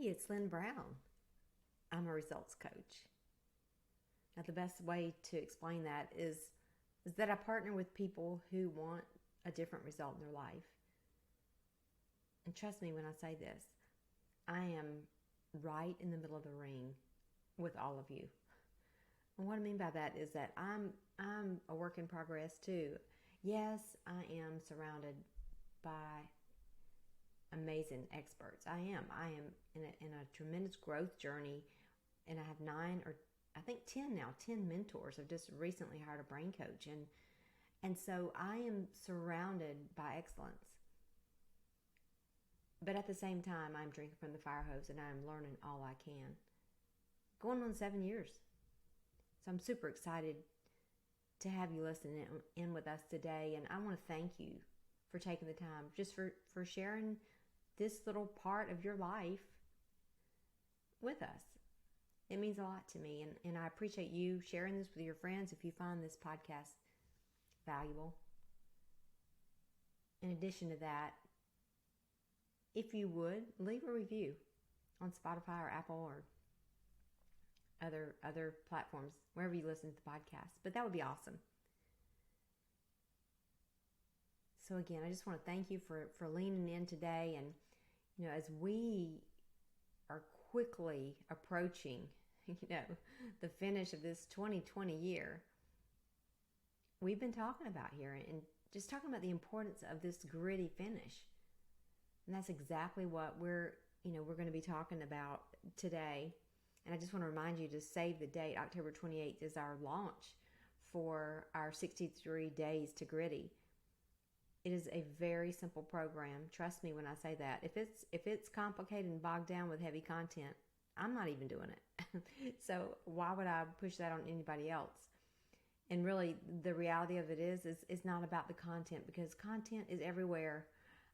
it's Lynn Brown. I'm a results coach. Now, the best way to explain that is that I partner with people who want a different result in their life. And trust me when I say this, I am right in the middle of the ring with all of you. And what I mean by that is that I'm a work in progress too. Yes, I am surrounded by amazing experts. I am in a tremendous growth journey, and I have 9 or I think 10 now, 10 mentors. I've just recently hired a brain coach, and so I am surrounded by excellence. But at the same time, I'm drinking from the fire hose and I'm learning all I can. Going on 7 years. So I'm super excited to have you listen in with us today, and I want to thank you for taking the time, just for sharing this little part of your life with us. It means a lot to me, and I appreciate you sharing this with your friends if you find this podcast valuable. In addition to that, if you would, leave a review on Spotify or Apple or other platforms, wherever you listen to the podcast. But that would be awesome. So again, I just want to thank you for leaning in today. And, as we are quickly approaching, the finish of this 2020 year, we've been talking about here and just talking about the importance of this gritty finish. And that's exactly what we're going to be talking about today. And I just want to remind you to save the date. October 28th is our launch for our 63 Days to Gritty. It is a very simple program. Trust me when I say that. If it's complicated and bogged down with heavy content, I'm not even doing it. So why would I push that on anybody else? And really, the reality of it is not about the content, because content is everywhere.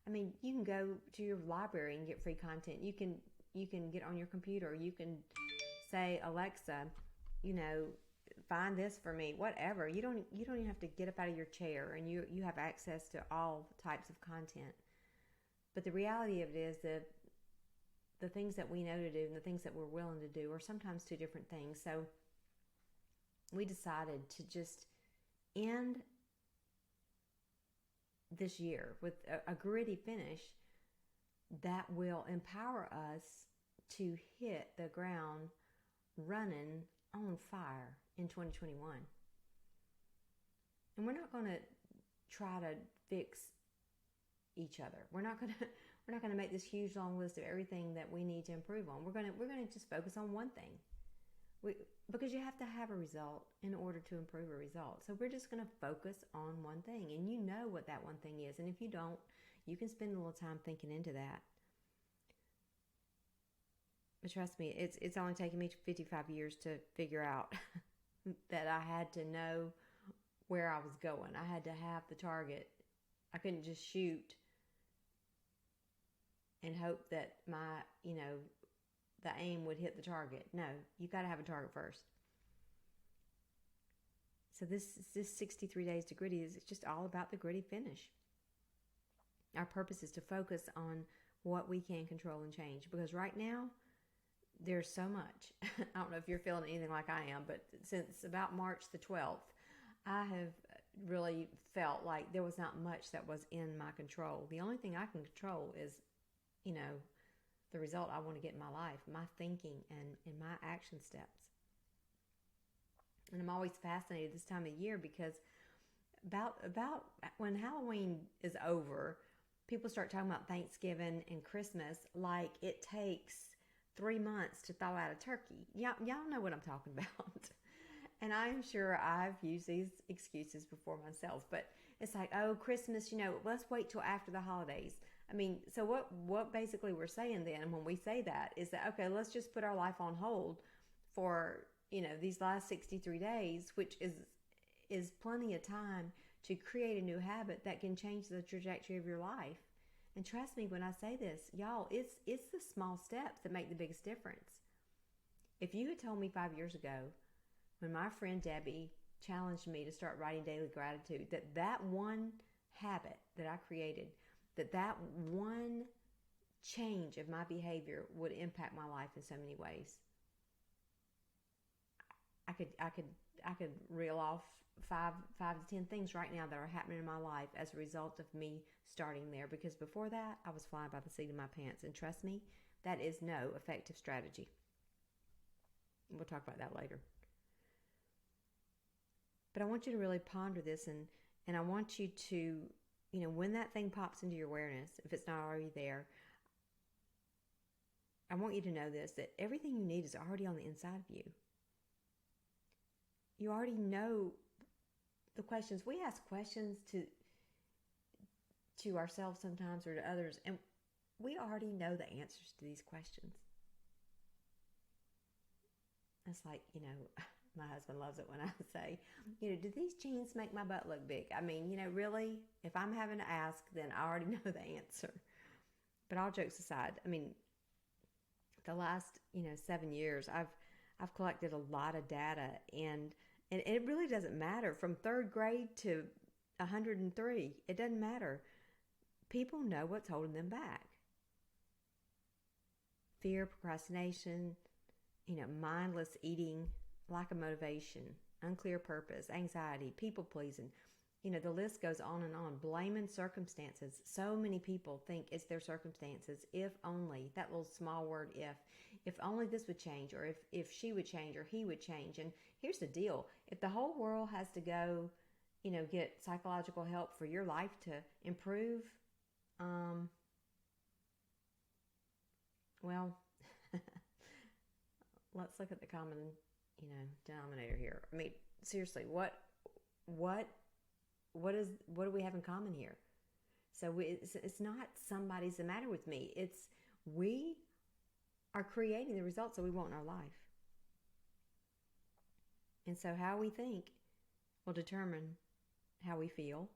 I mean, you can go to your library and get free content. You can get on your computer. You can say, Alexa, find this for me, whatever. You don't even have to get up out of your chair, and you have access to all types of content. But the reality of it is that the things that we know to do and the things that we're willing to do are sometimes two different things. So we decided to just end this year with a gritty finish that will empower us to hit the ground running on fire in 2021. And we're not going to try to fix each other. We're not going to make this huge long list of everything that we need to improve on. We're going to just focus on one thing. Because you have to have a result in order to improve a result. So we're just going to focus on one thing, and you know what that one thing is. And if you don't, you can spend a little time thinking into that. But trust me, it's only taken me 55 years to figure out that I had to know where I was going. I had to have the target. I couldn't just shoot and hope that my, the aim would hit the target. No, you got to have a target first. So this 63 Days to Gritty is just all about the gritty finish. Our purpose is to focus on what we can control and change, because right now there's so much. I don't know if you're feeling anything like I am, but since about March the 12th, I have really felt like there was not much that was in my control. The only thing I can control is, the result I want to get in my life, my thinking and my action steps. And I'm always fascinated this time of year, because about when Halloween is over, people start talking about Thanksgiving and Christmas like it takes 3 months to thaw out a turkey. Y'all know what I'm talking about. And I'm sure I've used these excuses before myself, but it's like, oh, Christmas, let's wait till after the holidays. I mean, so what basically we're saying then when we say that is that, okay, let's just put our life on hold for, these last 63 days, which is plenty of time to create a new habit that can change the trajectory of your life. And trust me when I say this, y'all, it's the small steps that make the biggest difference. If you had told me 5 years ago, when my friend Debbie challenged me to start writing daily gratitude, that one habit that I created, that one change of my behavior would impact my life in so many ways. I could reel off five to 10 things right now that are happening in my life as a result of me starting there. Because before that, I was flying by the seat of my pants, and trust me, that is no effective strategy. We'll talk about that later. But I want you to really ponder this, and I want you to, when that thing pops into your awareness, if it's not already there, I want you to know this, that everything you need is already on the inside of you. You already know the questions. We ask questions to ourselves sometimes, or to others, and we already know the answers to these questions. It's like, my husband loves it when I say, do these jeans make my butt look big? I mean, really, if I'm having to ask, then I already know the answer. But all jokes aside, I mean, the last, 7 years, I've collected a lot of data, and it really doesn't matter from 3rd grade to 103. It doesn't matter. People know what's holding them back. Fear, procrastination, mindless eating, lack of motivation, unclear purpose, anxiety, people pleasing. The list goes on and on. Blaming circumstances. So many people think it's their circumstances. If only, that little small word if only this would change, or if she would change, or he would change. And here's the deal. If the whole world has to go, get psychological help for your life to improve, well, let's look at the common, denominator here. I mean, seriously, what do we have in common here? So it's not somebody's the matter with me. It's we are creating the results that we want in our life. And so how we think will determine how we feel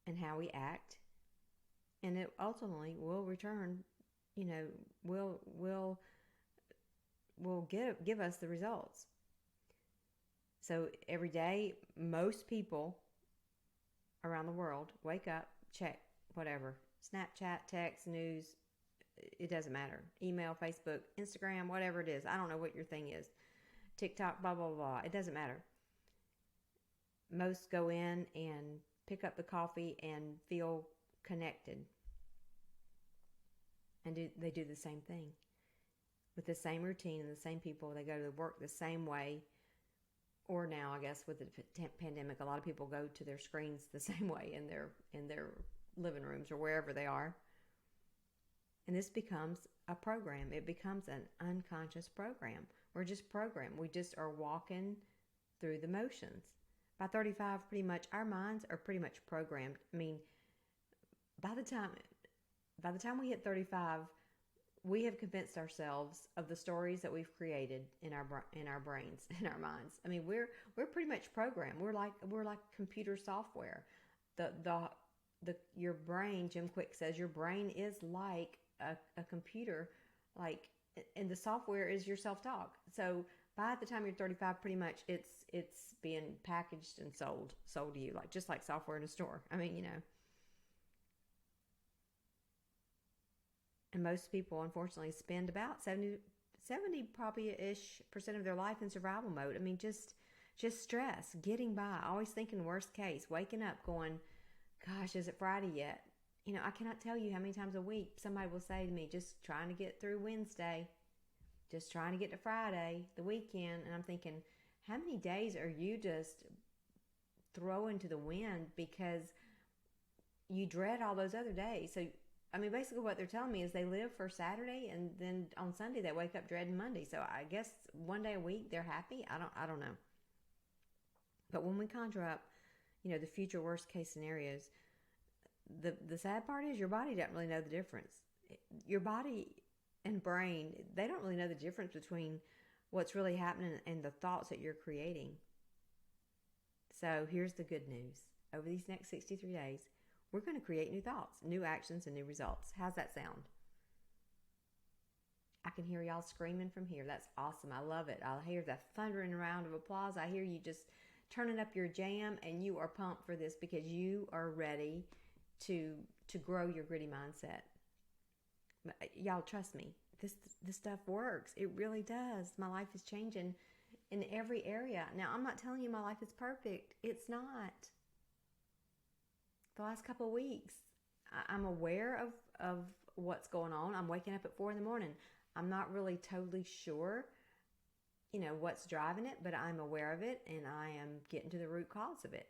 and how we act. And it ultimately will return, will give us the results. So every day, most people around the world wake up, check whatever, Snapchat, text, news, it doesn't matter, email, Facebook, Instagram, whatever it is. I don't know what your thing is, TikTok, blah blah blah, it doesn't matter. Most go in and pick up the coffee and feel connected, and they do the same thing with the same routine and the same people. They go to work the same way. Or now, I guess, with the pandemic, a lot of people go to their screens the same way in their living rooms or wherever they are. And this becomes a program. It becomes an unconscious program. We're just programmed. We just are walking through the motions. By 35, pretty much, our minds are pretty much programmed. I mean, by the time we hit 35, we have convinced ourselves of the stories that we've created in our brains, in our minds. I mean, we're pretty much programmed. We're like computer software. Your brain, Jim Quick says, your brain is like a computer, and the software is your self-talk. So by the time you're 35, pretty much it's being packaged and sold to you, just like software in a store. I mean, And most people, unfortunately, spend about 70 probably-ish % of their life in survival mode. I mean, just stress, getting by, always thinking worst case, waking up going, gosh, is it Friday yet? I cannot tell you how many times a week somebody will say to me, just trying to get through Wednesday, just trying to get to Friday, the weekend. And I'm thinking, how many days are you just throwing to the wind because you dread all those other days? So I mean, basically what they're telling me is they live for Saturday, and then on Sunday they wake up dreading Monday. So I guess one day a week they're happy. I don't know. But when we conjure up, the future worst case scenarios, the sad part is your body doesn't really know the difference. Your body and brain, they don't really know the difference between what's really happening and the thoughts that you're creating. So here's the good news. Over these next 63 days, we're going to create new thoughts, new actions, and new results. How's that sound? I can hear y'all screaming from here. That's awesome. I love it. I hear the thundering round of applause. I hear you just turning up your jam, and you are pumped for this because you are ready to grow your gritty mindset. Y'all trust me. This stuff works. It really does. My life is changing in every area. Now, I'm not telling you my life is perfect. It's not. The last couple of weeks, I'm aware of what's going on. I'm waking up at 4 in the morning. I'm not really totally sure, what's driving it, but I'm aware of it, and I am getting to the root cause of it.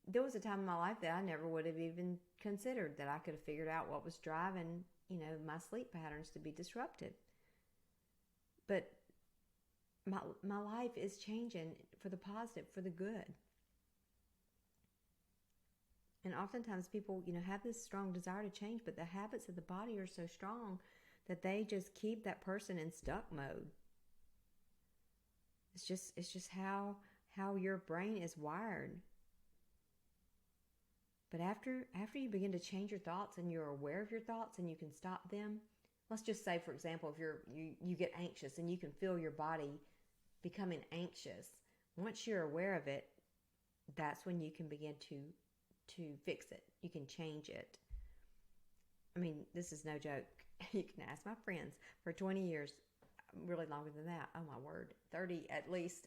There was a time in my life that I never would have even considered that I could have figured out what was driving, my sleep patterns to be disrupted. But my life is changing for the positive, for the good. And oftentimes people, have this strong desire to change, but the habits of the body are so strong that they just keep that person in stuck mode. It's just how your brain is wired. But after you begin to change your thoughts and you're aware of your thoughts and you can stop them, let's just say, for example, if you get anxious and you can feel your body becoming anxious, once you're aware of it, that's when you can begin to fix it. You can change it. I mean, this is no joke. You can ask my friends for 20 years, really longer than that. Oh my word, 30 at least.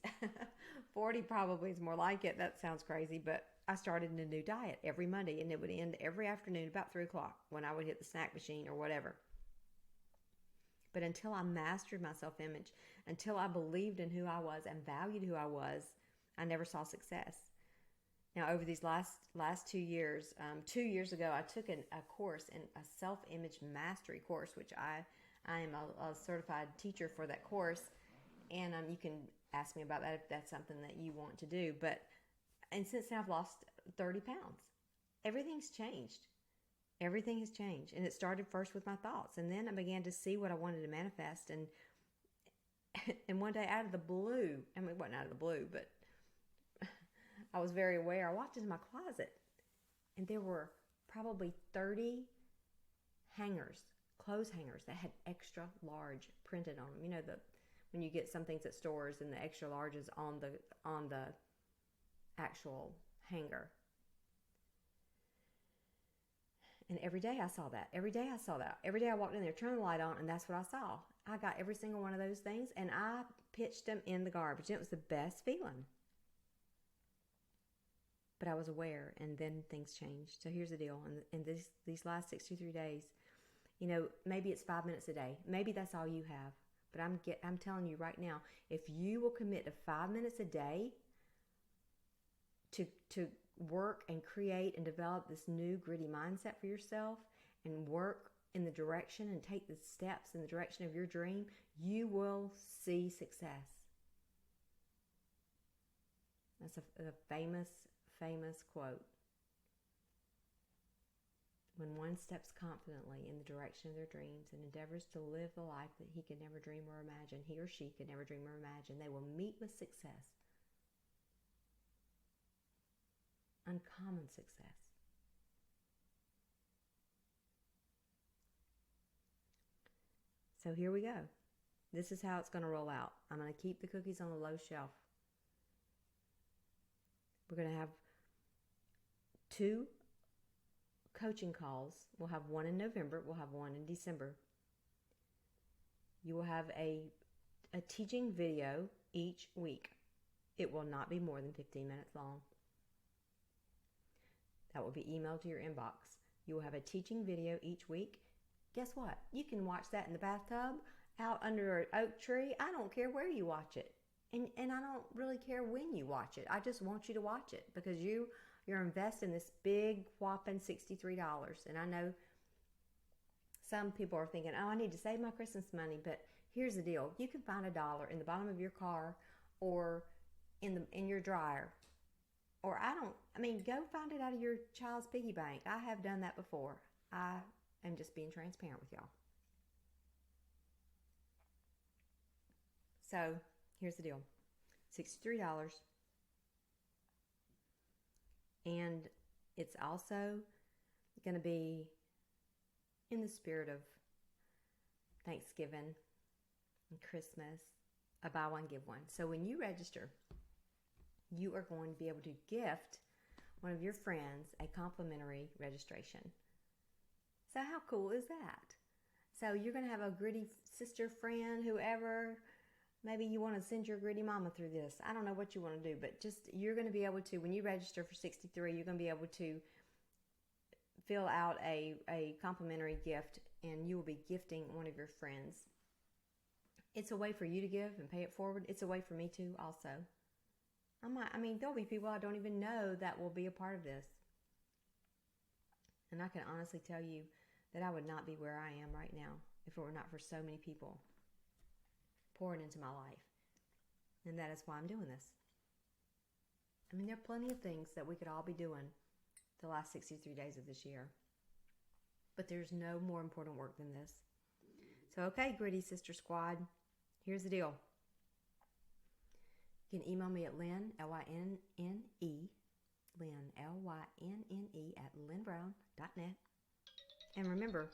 40 probably is more like it. That sounds crazy, but I started a new diet every Monday, and it would end every afternoon about 3 o'clock when I would hit the snack machine or whatever. But until I mastered my self-image, until I believed in who I was and valued who I was, I never saw success. Now, over these last 2 years, 2 years ago, I took a course, a self-image mastery course, which I am a certified teacher for that course. And you can ask me about that if that's something that you want to do. And since then, I've lost 30 pounds. Everything's changed. Everything has changed. And it started first with my thoughts. And then I began to see what I wanted to manifest. And one day, out of the blue, I mean, it wasn't out of the blue, but I was very aware. I walked into my closet, and there were probably 30 hangers, clothes hangers, that had extra large printed on them. When you get some things at stores and the extra large is on the actual hanger. And every day I saw that. Every day I walked in there, turned the light on, and that's what I saw. I got every single one of those things, and I pitched them in the garbage. It was the best feeling. But I was aware, and then things changed. So here's the deal. In these last 63 days, maybe it's 5 minutes a day. Maybe that's all you have. But I'm telling you right now, if you will commit to 5 minutes a day to work and create and develop this new gritty mindset for yourself and work in the direction and take the steps in the direction of your dream, you will see success. That's a famous quote. When one steps confidently in the direction of their dreams and endeavors to live the life that he could never dream or imagine, he or she could never dream or imagine, they will meet with success. Uncommon success. So here we go. This is how it's going to roll out. I'm going to keep the cookies on the low shelf. We're going to have 2 coaching calls. We'll have one in November. We'll have one in December. You will have a teaching video each week. It will not be more than 15 minutes long. That will be emailed to your inbox. You will have a teaching video each week. Guess what? You can watch that in the bathtub, out under an oak tree. I don't care where you watch it. And I don't really care when you watch it. I just want you to watch it because you're investing this big whopping $63. And I know some people are thinking, oh, I need to save my Christmas money. But here's the deal. You can find $1 in the bottom of your car or in your dryer. Or go find it out of your child's piggy bank. I have done that before. I am just being transparent with y'all. So here's the deal. $63. And it's also going to be in the spirit of Thanksgiving and Christmas, a buy one, give one. So when you register, you are going to be able to gift one of your friends a complimentary registration. So how cool is that? So you're going to have a gritty sister, friend, whoever. Maybe you want to send your gritty mama through this. I don't know what you want to do, but just you're going to be able to, when you register for 63, you're going to be able to fill out a complimentary gift, and you will be gifting one of your friends. It's a way for you to give and pay it forward. It's a way for me to also. There'll be people I don't even know that will be a part of this. And I can honestly tell you that I would not be where I am right now if it were not for so many people pouring into my life. And that is why I'm doing this. There are plenty of things that we could all be doing the last 63 days of this year. But there's no more important work than this. So, okay, Gritty Sister Squad, here's the deal. You can email me at Lynn, L-Y-N-N-E, Lynn, L-Y-N-N-E @lynnbrown.net. And remember,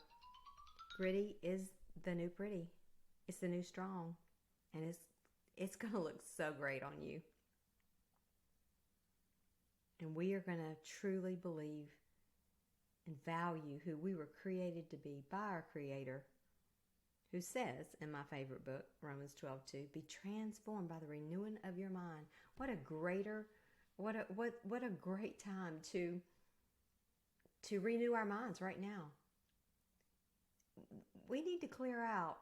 gritty is the new pretty. It's the new strong. And it's going to look so great on you. And we are going to truly believe and value who we were created to be by our Creator, who says in my favorite book, Romans 12:2, be transformed by the renewing of your mind. What a great time to renew our minds right now. We need to clear out,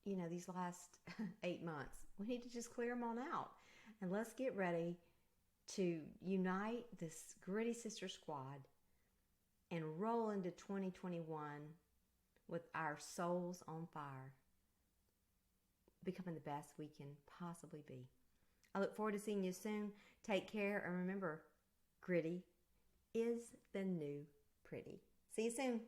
these last 8 months. We need to just clear them on out. And let's get ready to unite this Gritty Sister Squad and roll into 2021 with our souls on fire, becoming the best we can possibly be. I look forward to seeing you soon. Take care, and remember, gritty is the new pretty. See you soon.